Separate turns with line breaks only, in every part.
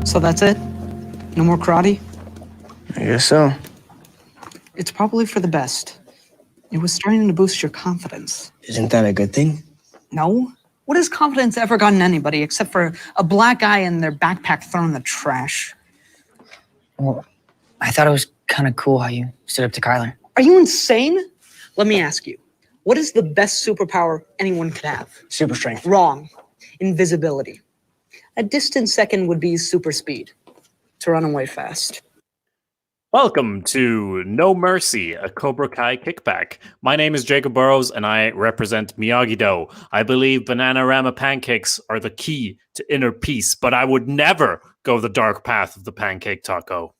So that's it? No more karate?
I guess so.
It's probably for the best. It was starting to boost your confidence.
Isn't that a good thing?
No? What has confidence ever gotten anybody except for a black guy in their backpack thrown in the trash?
Well, I thought it was kind of cool how you stood up to Kyler.
Are you insane? Let me ask you, what is the best superpower anyone could have?
Super strength.
Wrong. Invisibility. A distant second would be super speed. To run away fast.
Welcome to No Mercy, a Cobra Kai Kickback. My name is Jakob Burrows, and I represent Miyagi-Do. I believe Bananarama pancakes are the key to inner peace, but I would never go the dark path of the pancake taco.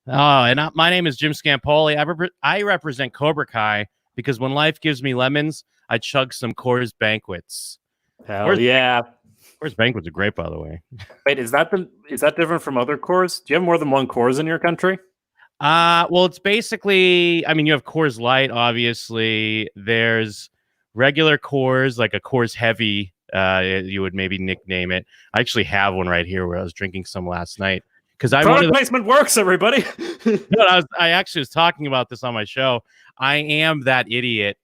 My name is Jim Scampoli. I represent Cobra Kai because when life gives me lemons, I chug some Coors Banquets.
Hell yeah.
Coors Banquets are great, by the way.
Wait, is that different from other Coors? Do you have more than one Coors in your country?
Well, it's basically, you have Coors Light, obviously. There's regular Coors, like a Coors Heavy, you would maybe nickname it. I actually have one right here where I was drinking some last night.
Product placement works, everybody.
No, I actually was talking about this on my show. I am that idiot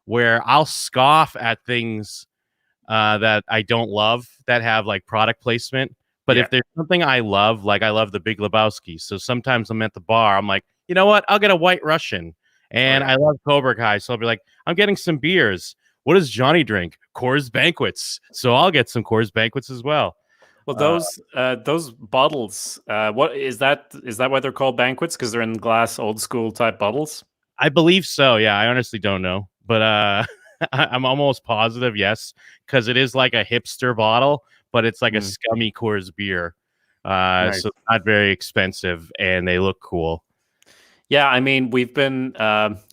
where I'll scoff at things that I don't love that have like product placement. But if there's something I love, like I love the Big Lebowski. So sometimes I'm at the bar. I'm like, you know what? I'll get a White Russian. And I love Cobra Kai. So I'll be like, I'm getting some beers. What does Johnny drink? Coors Banquets. So I'll get some Coors Banquets as well.
Well, those bottles, what is that? Is that why they're called banquets? Because they're in glass, old school type bottles?
I believe so. Yeah, I honestly don't know. But I'm almost positive, yes. Because it is like a hipster bottle. But it's like a scummy Coors beer.
Nice.
So it's not very expensive, and they look cool.
Yeah, we've been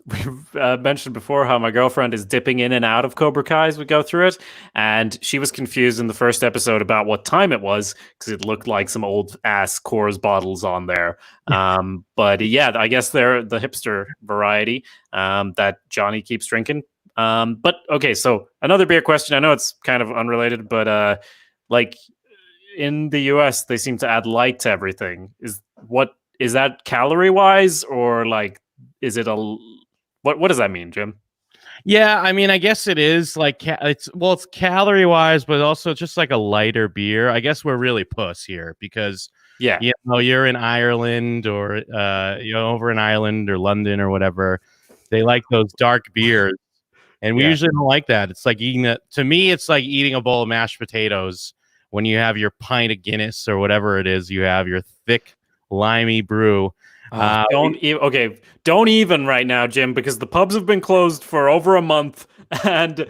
we've mentioned before how my girlfriend is dipping in and out of Cobra Kai as we go through it, and she was confused in the first episode about what time it was because it looked like some old ass Coors bottles on there. But yeah, I guess they're the hipster variety that Johnny keeps drinking. But okay, so another beer question. I know it's kind of unrelated, but like in the US, they seem to add light to everything. Is that calorie wise, or like, is it what does that mean, Jim?
Yeah, I guess it is like it's calorie wise, but also just like a lighter beer. I guess we're really puss here because you're in Ireland or over in Ireland or London or whatever. They like those dark beers, and we usually don't like that. It's like to me, it's like eating a bowl of mashed potatoes when you have your pint of Guinness or whatever it is. You have your thick, limey brew.
Don't even right now, Jim, because the pubs have been closed for over a month, and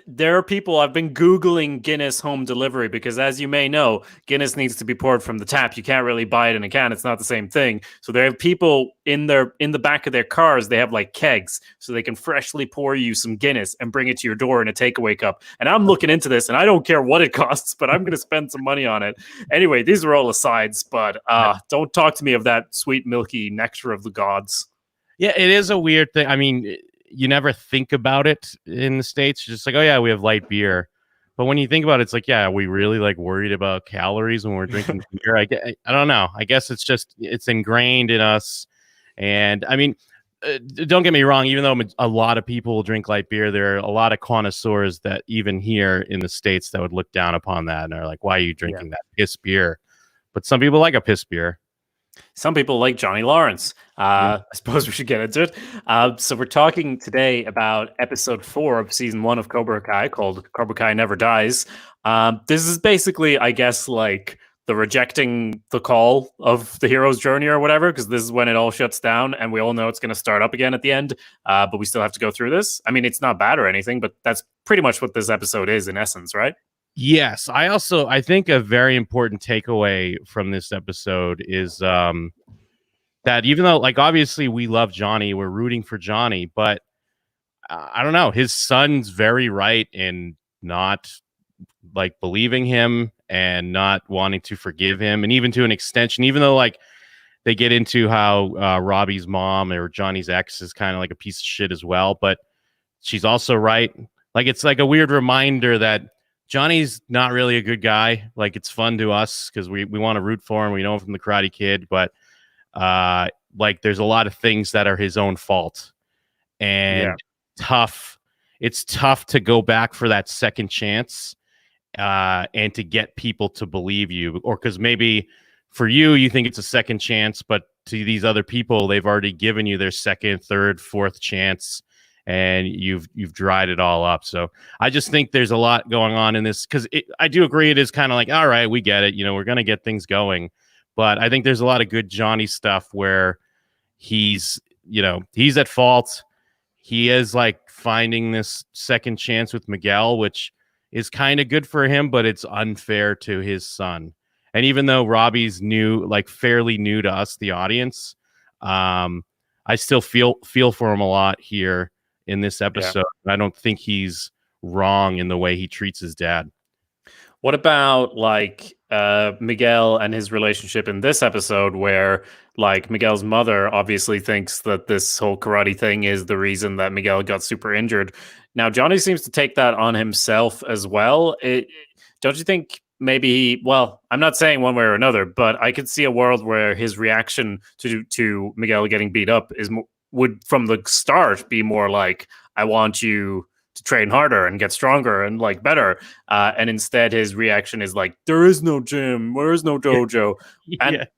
there are people. I've been Googling Guinness home delivery because, as you may know, Guinness needs to be poured from the tap. You can't really buy it in a can; it's not the same thing. So there have people in the back of their cars. They have like kegs, so they can freshly pour you some Guinness and bring it to your door in a takeaway cup. And I'm looking into this, and I don't care what it costs, but I'm going to spend some money on it anyway. These are all asides, but don't talk to me of that sweet milky nectar of the gods.
Yeah, it is a weird thing. You never think about it in the States. You're just like, oh yeah, we have light beer. But when you think about it, it's like, yeah, are we really like worried about calories when we're drinking beer? I don't know. I guess it's ingrained in us. And don't get me wrong, even though a lot of people drink light beer, there are a lot of connoisseurs that even here in the States that would look down upon that and are like, why are you drinking that piss beer? But some people like a piss beer.
Some people like Johnny Lawrence. I suppose we should get into it. So we're talking today about episode 4 of season 1 of Cobra Kai, called Cobra Kai Never Dies. This is basically, I guess, like the rejecting the call of the hero's journey or whatever, because this is when it all shuts down and we all know it's going to start up again at the end. But we still have to go through this. It's not bad or anything, but that's pretty much what this episode is in essence, right?
Yes. I think a very important takeaway from this episode is that even though, like, obviously we love Johnny, we're rooting for Johnny, but I don't know, his son's very right in not like believing him and not wanting to forgive him. And even to an extension, even though like they get into how Robbie's mom or Johnny's ex is kind of like a piece of shit as well, but she's also right. Like, it's like a weird reminder that Johnny's not really a good guy. Like, it's fun to us because we want to root for him. We know him from the Karate Kid, but like, there's a lot of things that are his own fault, and tough. It's tough to go back for that second chance, and to get people to believe you, or because maybe for you think it's a second chance, but to these other people, they've already given you their second, third, fourth chance, and you've dried it all up. So I just think there's a lot going on in this, because I do agree it is kind of like, all right, we get it, we're gonna get things going, but I think there's a lot of good Johnny stuff where he's at fault. He is like finding this second chance with Miguel, which is kind of good for him, but it's unfair to his son. And even though Robbie's fairly new to us, the audience, I still feel for him a lot here in this episode. Yeah. I don't think he's wrong in the way he treats his dad.
What about Miguel and his relationship in this episode, where Miguel's mother obviously thinks that this whole karate thing is the reason that Miguel got super injured. Now, Johnny seems to take that on himself as well. Don't you think maybe I'm not saying one way or another, but I could see a world where his reaction to Miguel getting beat up would from the start be more like, I want you to train harder and get stronger and better. And instead his reaction is like, there is no gym, there is no dojo. And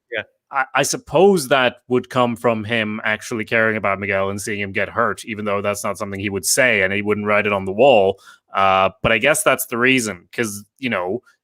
I suppose that would come from him actually caring about Miguel and seeing him get hurt, even though that's not something he would say and he wouldn't write it on the wall. But I guess that's the reason, because,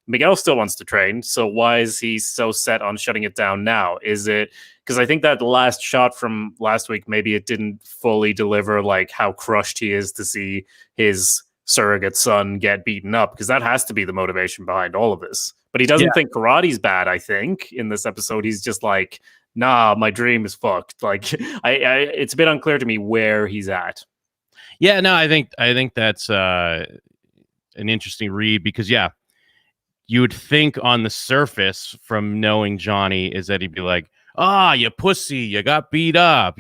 Miguel still wants to train. So why is he so set on shutting it down now? Is it because I think that the last shot from last week, maybe it didn't fully deliver how crushed he is to see his surrogate son get beaten up, because that has to be the motivation behind all of this. But he doesn't think karate's bad, I think. In this episode, he's just like, nah, my dream is fucked. It's a bit unclear to me where he's at.
Yeah, no, I think that's an interesting read, because, you would think on the surface from knowing Johnny is that he'd be like, you pussy, you got beat up.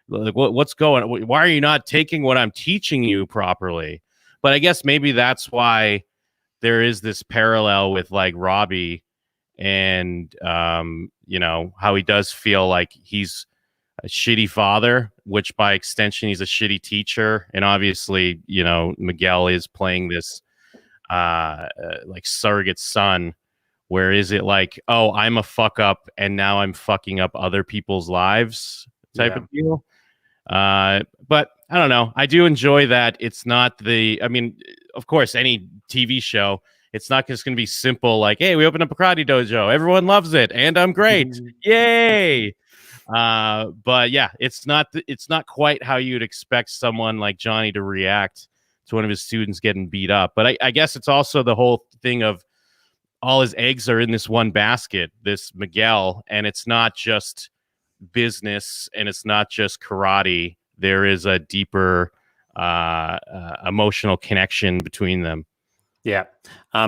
What's going? Why are you not taking what I'm teaching you properly? But I guess maybe that's why there is this parallel with Robbie and, how he does feel like he's a shitty father, which by extension, he's a shitty teacher. And obviously, Miguel is playing this surrogate son, where is it I'm a fuck up and now I'm fucking up other people's lives type of deal. But I don't know, I do enjoy that it's not of course any TV show, it's not just gonna be simple hey, we opened up a karate dojo, everyone loves it and I'm great. Yay. But it's not quite how you'd expect someone like Johnny to react to one of his students getting beat up. But I guess it's also the whole thing of all his eggs are in this one basket, this Miguel, and it's not just business and it's not just karate. There is a deeper emotional connection between them. Yeah.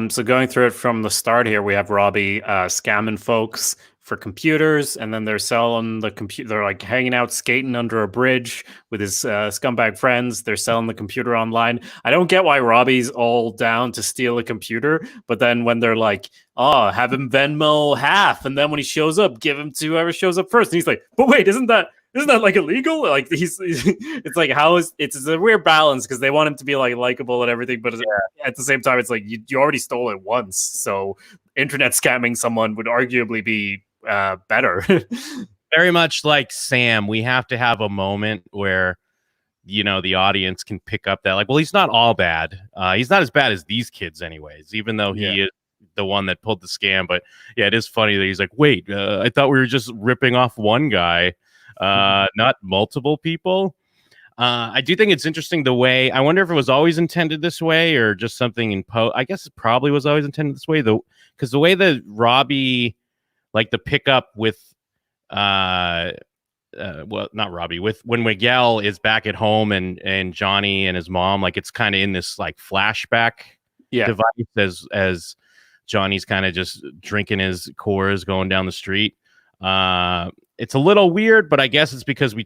So going through it from the start here, we have Robbie scamming folks for computers, and then they're selling the computer. They're hanging out, skating under a bridge with his scumbag friends. They're selling the computer online. I don't get why Robbie's all down to steal a computer, but then when they're have him Venmo half, and then when he shows up, give him to whoever shows up first. And he's like, but wait, isn't that illegal? It's a weird balance, because they want him to be likable and everything, but at the same time, it's you already stole it once. So internet scamming someone would arguably be better.
Very much like Sam, we have to have a moment where the audience can pick up that he's not all bad. He's not as bad as these kids anyways, even though he is the one that pulled the scam. But it is funny that he's wait, I thought we were just ripping off one guy, not multiple people. I do think it's interesting the way, I wonder if it was always intended this way or just something in I guess it probably was always intended this way, though, because the way that Robbie, the pickup with not Robbie, with when Miguel is back at home and Johnny and his mom, it's kind of in this flashback device as Johnny's kind of just drinking his Coors going down the street. It's a little weird, but I guess it's because we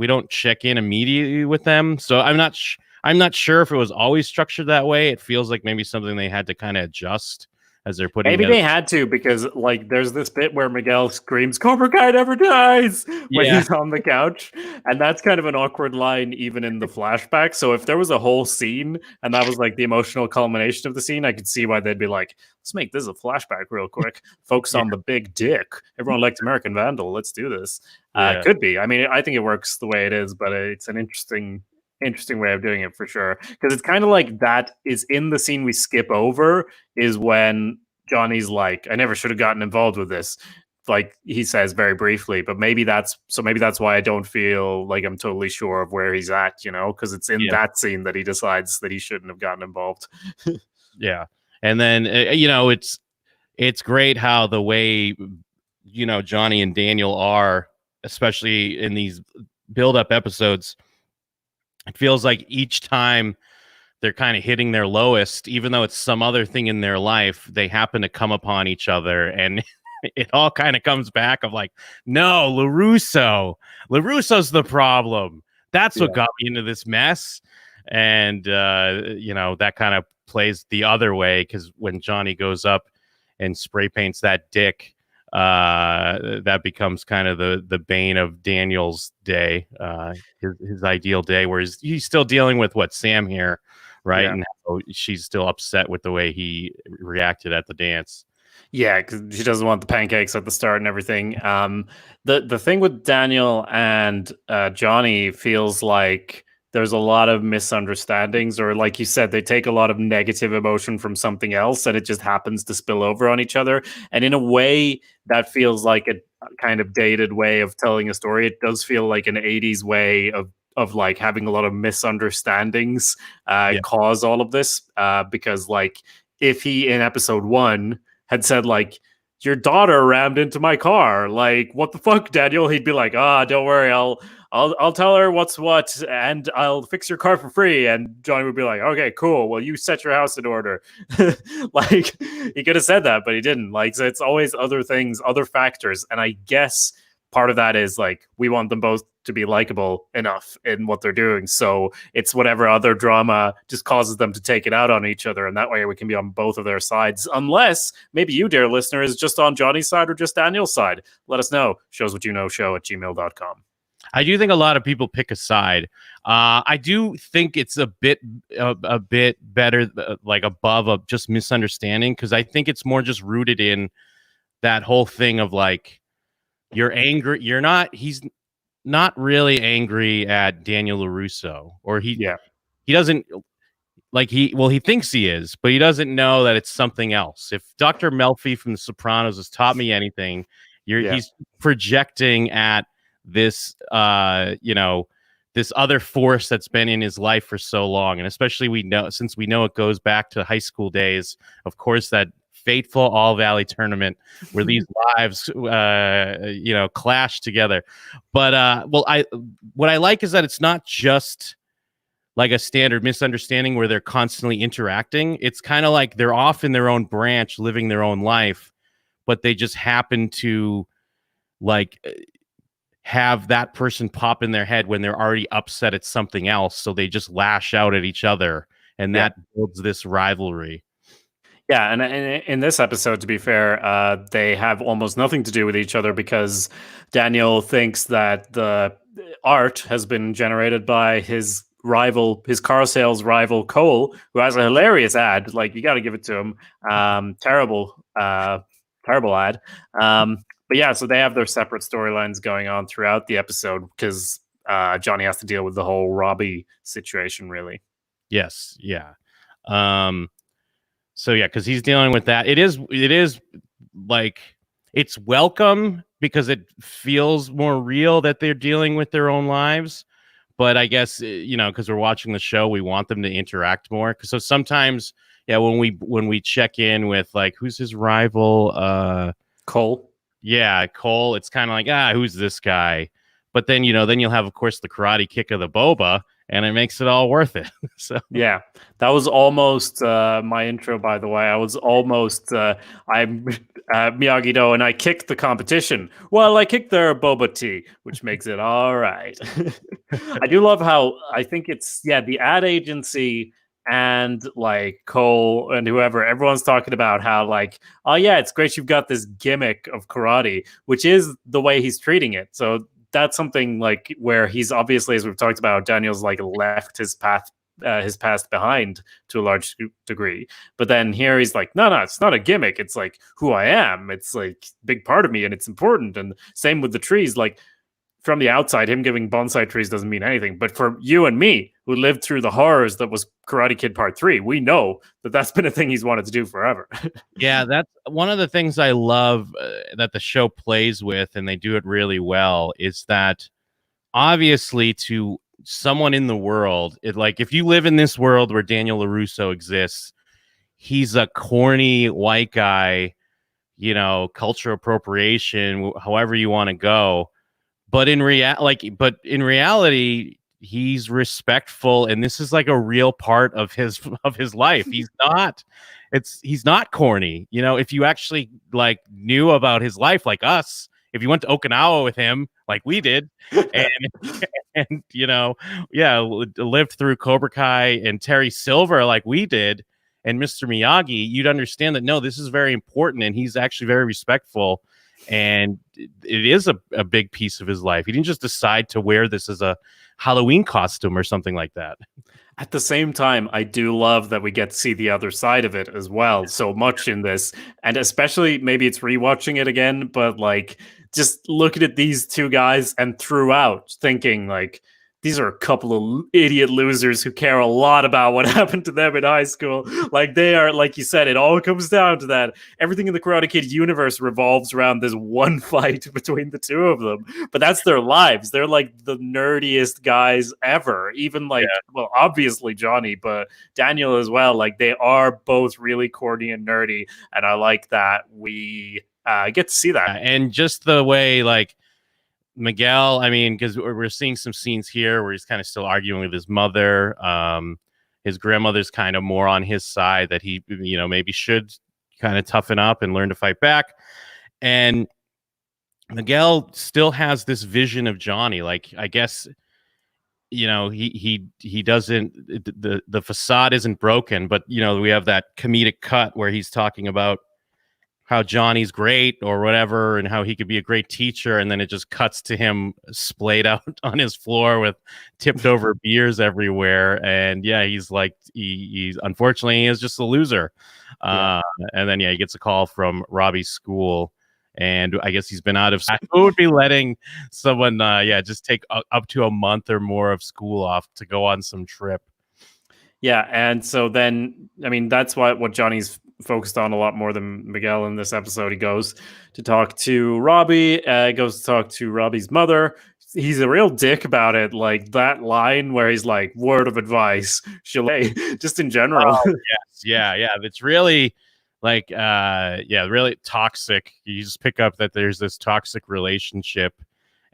don't check in immediately with them. So I'm not I'm not sure if it was always structured that way. It feels like maybe something they had to kind of adjust as they're putting
Maybe
together.
they had to, because like there's this bit where Miguel screams "Cobra Kai never dies" when
Yeah.
he's on the couch, and that's kind of an awkward line even in the flashback. So if there was a whole scene and that was like the emotional culmination of the scene, I could see why they'd be like, let's make this a flashback real quick. Focus on the big dick. Everyone liked American Vandal. Let's do this.
Yeah.
Could be. I mean, I think it works the way it is, but it's an interesting way of doing it for sure, because it's kind of like that is in the scene we skip over is when Johnny's like, I never should have gotten involved with this, like he says very briefly, but maybe that's why I don't feel like I'm totally sure of where he's at, because it's in that scene that he decides that he shouldn't have gotten involved.
Yeah. And then it's great how the way Johnny and Daniel are, especially in these build-up episodes. It feels like each time they're kind of hitting their lowest, even though it's some other thing in their life, they happen to come upon each other, and it all kind of comes back of like, no, LaRusso's the problem. That's what got me into this mess. And that kind of plays the other way, because when Johnny goes up and spray paints that dick, that becomes kind of the bane of Daniel's day, his ideal day, where he's still dealing with what Sam here, right? Yeah. And how she's still upset with the way he reacted at the dance.
Yeah, because she doesn't want the pancakes at the start and everything. The thing with Daniel and Johnny feels like there's a lot of misunderstandings, or like you said, they take a lot of negative emotion from something else and it just happens to spill over on each other. And in a way, that feels like a kind of dated way of telling a story. It does feel like an 80s way of like having a lot of misunderstandings cause all of this. Because like if he in episode 1 had said like, your daughter rammed into my car, like, what the fuck, Daniel? He'd be like, don't worry, I'll tell her what's what, and I'll fix your car for free. And Johnny would be like, okay, cool. Well, you set your house in order. Like, he could have said that, but he didn't. Like, so it's always other things, other factors. And I guess part of that is like, we want them both to be likable enough in what they're doing. So it's whatever other drama just causes them to take it out on each other. And that way we can be on both of their sides. Unless maybe you, dear listener, is just on Johnny's side or just Daniel's side. Let us know. showswhatyouknow@gmail.com.
I do think a lot of people pick a side. I do think it's a bit better, like above a just misunderstanding, because I think it's more just rooted in that whole thing of like, you're angry. He's not really angry at Daniel LaRusso, or he doesn't like he thinks he is, but he doesn't know that it's something else. If Dr. Melfi from The Sopranos has taught me anything, he's projecting at this this other force that's been in his life for so long. And especially since we know it goes back to high school days, of course, that fateful All Valley tournament where these lives clash together. But what I like is that it's not just like a standard misunderstanding where they're constantly interacting. It's kind of like they're off in their own branch, living their own life, but they just happen to like have that person pop in their head when they're already upset at something else. So they just lash out at each other, and that builds this rivalry.
Yeah, and in this episode, to be fair, they have almost nothing to do with each other, because Daniel thinks that the art has been generated by his car sales rival, Cole, who has a hilarious ad. Like, you got to give it to him. Terrible ad. But yeah, so they have their separate storylines going on throughout the episode, because Johnny has to deal with the whole Robbie situation, really.
Yes, yeah. So yeah, because he's dealing with that. It is like, it's welcome because it feels more real that they're dealing with their own lives. But I guess, because we're watching the show, we want them to interact more. So sometimes, when we check in with like, who's his rival?
Cole.
Yeah, Cole. It's kind of like, who's this guy? But then, then you'll have, of course, the karate kick of the boba, and it makes it all worth it. So
Yeah, that was almost my intro, by the way. I was almost, I'm Miyagi-Do, and I kicked the competition. Well, I kicked their boba tea, which makes it all right. I do love how, I think it's, the ad agency and like Cole and whoever, everyone's talking about how like, oh yeah, it's great you've got this gimmick of karate, which is the way he's treating it. So that's something like where he's obviously, as we've talked about, Daniel's like left his past behind to a large degree. But then here he's like, no, it's not a gimmick. It's like who I am. It's like big part of me, and it's important. And same with the trees. Like from the outside, him giving bonsai trees doesn't mean anything. But for you and me, who lived through the horrors that was Karate Kid Part 3, we know that that's been a thing he's wanted to do forever.
yeah, that's one of the things I love that the show plays with, and they do it really well, is that obviously to someone in the world, like if you live in this world where Daniel LaRusso exists, he's a corny white guy, cultural appropriation, however you want to go. But in reality, he's respectful, and this is like a real part of his life. He's not corny. If you actually like knew about his life, like us, if you went to Okinawa with him, like we did, and lived through Cobra Kai and Terry Silver, like we did, and Mr. Miyagi, you'd understand that no, this is very important, and he's actually very respectful. And it is a big piece of his life. He didn't just decide to wear this as a Halloween costume or something like that.
At the same time, I do love that we get to see the other side of it as well so much in this. And especially maybe it's rewatching it again, but like just looking at these two guys and throughout thinking like, these are a couple of idiot losers who care a lot about what happened to them in high school. Like they are, like you said, it all comes down to that. Everything in the Karate Kid universe revolves around this one fight between the two of them. But that's their lives. They're like the nerdiest guys ever. Even like, well, obviously Johnny, but Daniel as well. Like they are both really corny and nerdy. And I like that we get to see that.
And just the way like Miguel, I mean, because we're seeing some scenes here where he's kind of still arguing with his mother. His grandmother's kind of more on his side that he, maybe should kind of toughen up and learn to fight back. And Miguel still has this vision of Johnny. Like, I guess, he doesn't, the facade isn't broken, but, we have that comedic cut where he's talking about how Johnny's great or whatever, and how he could be a great teacher. And then it just cuts to him splayed out on his floor with tipped over beers everywhere. And yeah, he's like, he's unfortunately, he is just a loser. And then, he gets a call from Robbie's school, and I guess he's been out of school. Who would be letting someone, just take up to a month or more of school off to go on some trip?
Yeah, and so then, I mean, that's what Johnny's focused on a lot more than Miguel in this episode. He goes to talk to Robbie, goes to talk to Robbie's mother. He's a real dick about it, like that line where he's like, word of advice, just in general.
Oh, yes, yeah. It's really like, really toxic. You just pick up that there's this toxic relationship.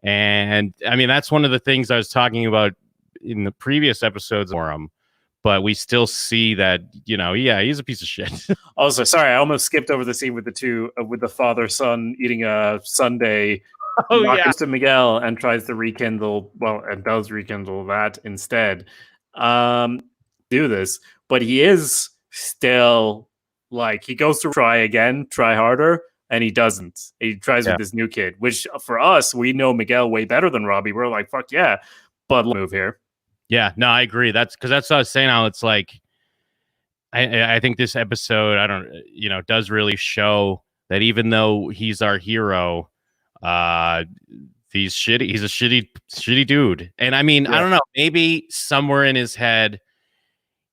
And I mean, that's one of the things I was talking about in the previous episodes for him. But we still see that, he's a piece of shit.
Also, sorry, I almost skipped over the scene with the father-son eating a sundae. Goes to Miguel and tries to rekindle, and does rekindle that instead. Do this, but he is still like, he goes to try harder, and he doesn't. He tries with this new kid, which for us, we know Miguel way better than Robbie. We're like, fuck yeah, but move here.
Yeah, no, I agree. That's because that's what I was saying. How it's like, I think this episode, does really show that even though he's our hero, he's shitty. He's a shitty dude. And I mean, I don't know. Maybe somewhere in his head,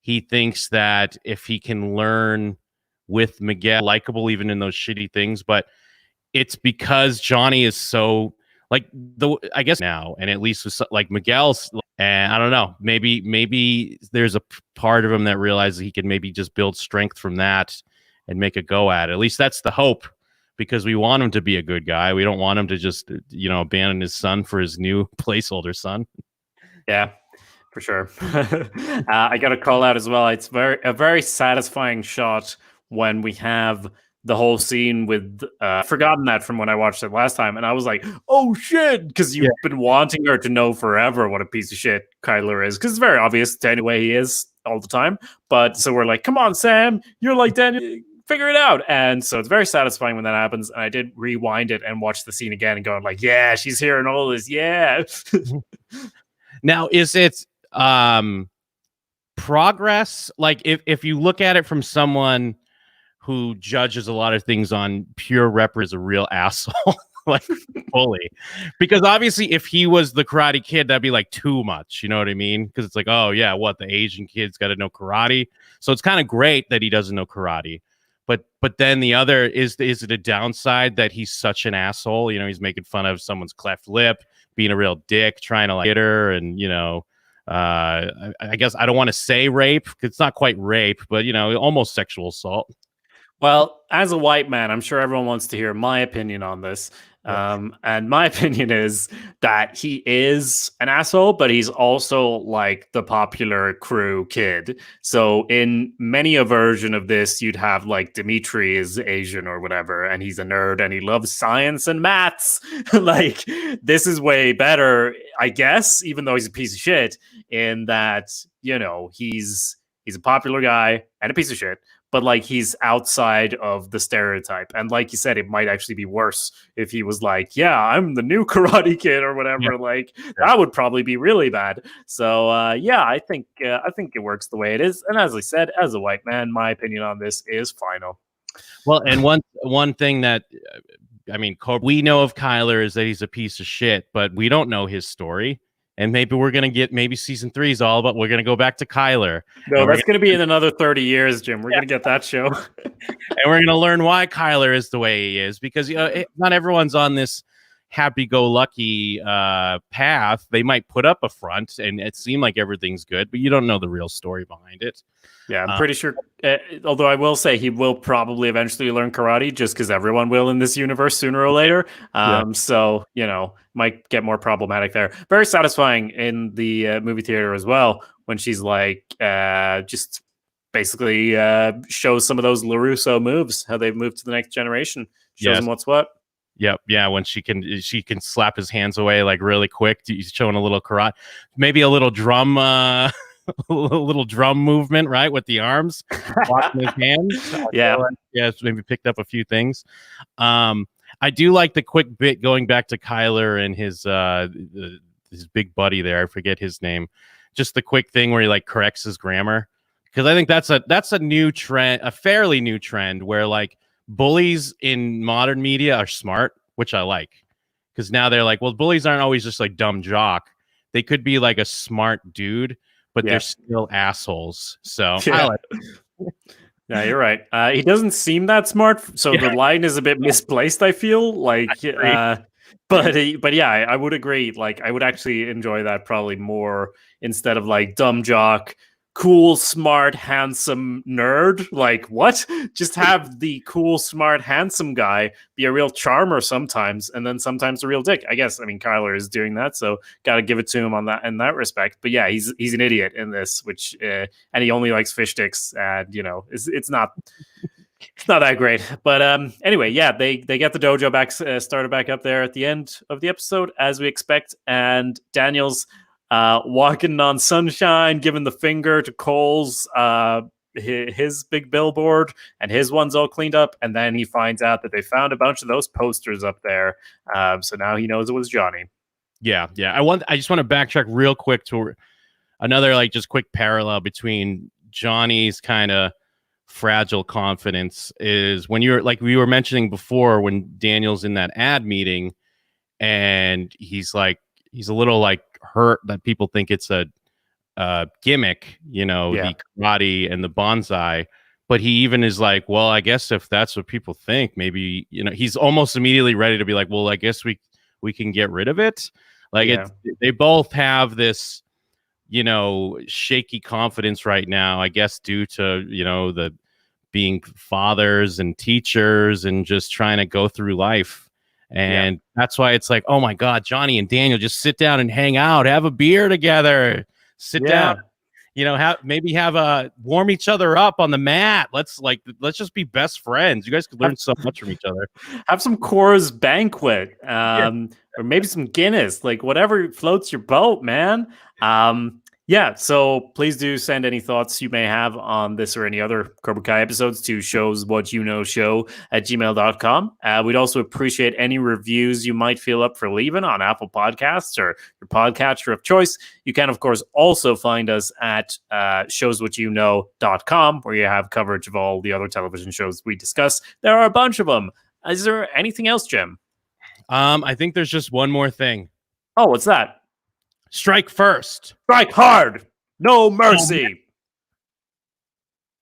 he thinks that if he can learn with Miguel, likable even in those shitty things, but it's because Johnny is so like I guess now, and at least with like Miguel's. And I don't know, maybe there's a part of him that realizes he can maybe just build strength from that and make a go at it. At least that's the hope, because we want him to be a good guy. We don't want him to just, abandon his son for his new placeholder son.
Yeah. For sure. I got to call out as well. It's a very satisfying shot when we have the whole scene with forgotten that from when I watched it last time, and I was like, "Oh shit!" Because you've been wanting her to know forever what a piece of shit Kyler is, because it's very obvious to anyway he is all the time. But so we're like, "Come on, Sam, you're like Daniel." Figure it out. And so it's very satisfying when that happens. And I did rewind it and watch the scene again and going like, yeah, she's hearing all this. Yeah.
Now, is it progress? Like if you look at it from someone who judges a lot of things on pure rep is a real asshole, like fully, because obviously if he was the Karate Kid, that'd be like too much. You know what I mean? Because it's like, oh yeah, what, the Asian kid's got to know karate. So it's kind of great that he doesn't know karate. But then the other is it a downside that he's such an asshole? You know, he's making fun of someone's cleft lip, being a real dick, trying to like hit her, and you know, I guess I don't want to say rape because it's not quite rape, but you know, almost sexual assault.
Well, as a white man, I'm sure everyone wants to hear my opinion on this. And my opinion is that he is an asshole, but he's also like the popular crew kid. So in many a version of this, you'd have like Dimitri is Asian or whatever, and he's a nerd and he loves science and maths. Like this is way better, I guess, even though he's a piece of shit in that, you know, he's a popular guy and a piece of shit, but like he's outside of the stereotype. And like you said, it might actually be worse if he was like, yeah, I'm the new Karate Kid or whatever. Yeah. Like that would probably be really bad. So yeah, I think it works the way it is. And as I said, as a white man, my opinion on this is final.
Well, and one thing that I mean, we know of Kyler is that he's a piece of shit, but we don't know his story. And maybe we're going to get, maybe season 3 is all about, we're going to go back to Kyler.
No, that's going to be in another 30 years, Jim. We're going to get that show.
And we're going to learn why Kyler is the way he is. Because, you know, not everyone's on this happy-go-lucky path. They might put up a front and it seem like everything's good, but you don't know the real story behind it.
Yeah, I'm pretty sure. Although I will say he will probably eventually learn karate, just because everyone will in this universe sooner or later. So you know, might get more problematic there. Very satisfying in the movie theater as well when she's like, just basically shows some of those LaRusso moves, how they've moved to the next generation. Shows them what's what.
Yep. Yeah. When she can slap his hands away like really quick. He's showing a little karate, maybe a little drum. A little drum movement, right, with the arms, watching his hands.
Yeah,
maybe picked up a few things. I do like the quick bit going back to Kyler and his big buddy there. I forget his name. Just the quick thing where he like corrects his grammar, because I think that's a new trend, a fairly new trend where like bullies in modern media are smart, which I like, because now they're like, well, bullies aren't always just like dumb jock. They could be like a smart dude, but they're still assholes. So I like
yeah, you're right. He doesn't seem that smart, so the line is a bit misplaced, I feel like. But yeah, I would agree. Like, I would actually enjoy that probably more instead of like dumb jock, cool, smart, handsome nerd. Like, what? Just have the cool, smart, handsome guy be a real charmer sometimes, and then sometimes a real dick. I guess. I mean, Kyler is doing that, so got to give it to him on that in that respect. But yeah, he's an idiot in this, which and he only likes fish sticks, and you know, it's not. It's not that great, but anyway, yeah, they get the dojo back started back up there at the end of the episode as we expect, and Daniel's walking on sunshine, giving the finger to Cole's his big billboard, and his one's all cleaned up, and then he finds out that they found a bunch of those posters up there, so now he knows it was Johnny.
Yeah. I just want to backtrack real quick to another like just quick parallel between Johnny's kind of fragile confidence is when you're like we were mentioning before, when Daniel's in that ad meeting and he's a little like hurt that people think it's a gimmick, you know, the karate and the bonsai, but he even is like, well, I guess if that's what people think, maybe, you know, he's almost immediately ready to be like, well, I guess we can get rid of it. Like they both have this, you know, shaky confidence right now, I guess, due to, you know, the being fathers and teachers and just trying to go through life. And that's why it's like, oh my God, Johnny and Daniel just sit down and hang out, have a beer together, Sit down. Maybe warm each other up on the mat. Let's just be best friends. You guys could learn so much from each other.
Have some Coors Banquet, or maybe some Guinness, like whatever floats your boat, man. So please do send any thoughts you may have on this or any other Cobra Kai episodes to showswhatyouKnow@gmail.com. We'd also appreciate any reviews you might feel up for leaving on Apple Podcasts or your podcatcher of choice. You can, of course, also find us at showswhatyouKnow.com, where you have coverage of all the other television shows we discuss. There are a bunch of them. Is there anything else, Jim?
I think there's just one more thing.
Oh, what's that?
Strike first.
Strike hard. No mercy.